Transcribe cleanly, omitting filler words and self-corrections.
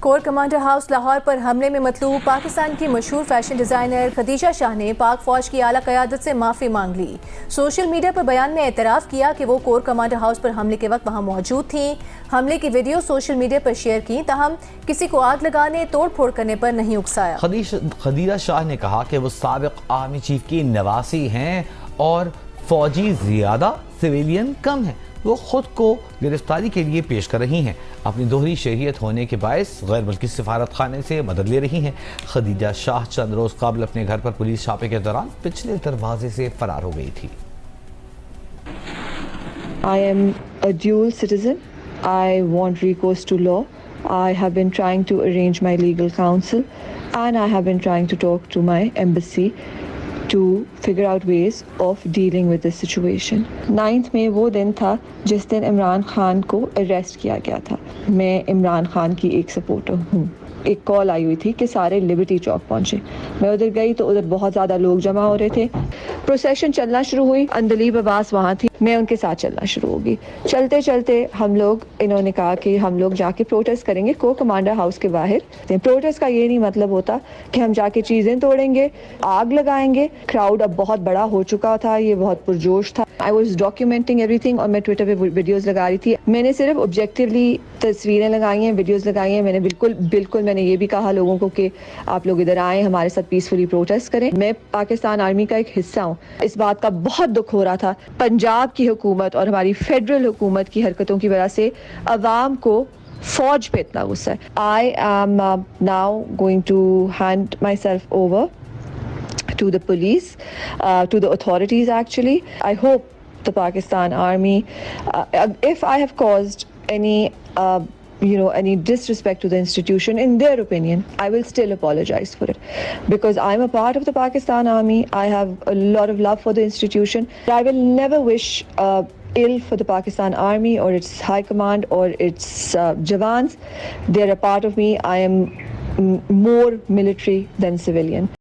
Corps commander house Lahore پر حملے میں مطلوب پاکستان کی مشہور فیشن ڈیزائنر خدیجہ شاہ نے پاک فوج کی اعلیٰ قیادت سے معافی مانگ لی۔ سوشل میڈیا پر بیان میں اعتراف کیا کہ وہ کور کمانڈر ہاؤس پر حملے کے وقت وہاں موجود تھیں۔ حملے کی ویڈیو سوشل میڈیا پر شیئر کی، تاہم کسی کو آگ لگانے، توڑ پھوڑ کرنے پر نہیں اکسایا۔ خدیجہ شاہ نے کہا کہ وہ سابق آرمی چیف کی نواسی ہیں اور فوجی زیادہ، سویلین کم ہیں۔ وہ خود کو گرفتاری کے لیے پیش کر رہی ہیں۔ اپنی دوہری شہریت ہونے کے باعث غیر ملکی سفارت خانے سے مدد لے رہی ہیں۔ خدیجہ شاہ چند روز قبل اپنے گھر پر پولیس چھاپے کے دوران پچھلے دروازے سے فرار ہو گئی تھی۔ I am a dual citizen. I want recourse to law. I have been trying to arrange my legal counsel and I have been trying to talk to my embassy to figure out ways of dealing with this situation. 9th میں وہ دن تھا جس دن عمران خان کو arrest کیا گیا تھا۔ میں عمران خان کی ایک سپورٹر ہوں۔ ایک کال آئی ہوئی تھی کہ سارے لبرٹی چوک پہنچے۔ میں ادھر گئی تو ادھر بہت زیادہ لوگ جمع ہو رہے تھے۔ پروسیشن چلنا شروع ہوئی، اندلیب عباس وہاں تھی، میں ان کے ساتھ چلنا شروع ہوگی۔ چلتے چلتے انہوں نے کہا کہ ہم لوگ جا کے پروٹیسٹ کریں گے کور کمانڈر ہاؤس کے باہر۔ پروٹیسٹ کا یہ نہیں مطلب ہوتا کہ ہم جا کے چیزیں توڑیں گے، آگ لگائیں گے۔ کراؤڈ اب بہت بڑا ہو چکا تھا، یہ بہت پرجوش تھا۔ I was documenting everything اور میں ٹویٹر پہ ویڈیوز لگا رہی تھی۔ میں نے صرف آبجیکٹیولی تصویریں لگائی ہیں، ویڈیوز لگائی ہیں۔ میں نے بالکل میں نے یہ بھی کہا لوگوں کو کہ آپ لوگ ادھر آئیں، ہمارے ساتھ پیسفلی پروٹیسٹ کریں۔ میں پاکستان آرمی کا ایک حصہ ہوں۔ اس بات کا بہت دکھ ہو رہا تھا پنجاب کی حکومت اور ہماری فیڈرل حکومت کی حرکتوں کی وجہ سے عوام کو فوج پہ اتنا غصہ ہے۔ I am now going to hand myself over to the police, to the authorities actually. I hope the Pakistan Army, if I have caused any disrespect to the institution, in their opinion, I will still apologize for it. Because I'm a part of the Pakistan Army, I have a lot of love for the institution. I will never wish ill for the Pakistan Army or its high command or its Jawans. They are a part of me. I am more military than civilian.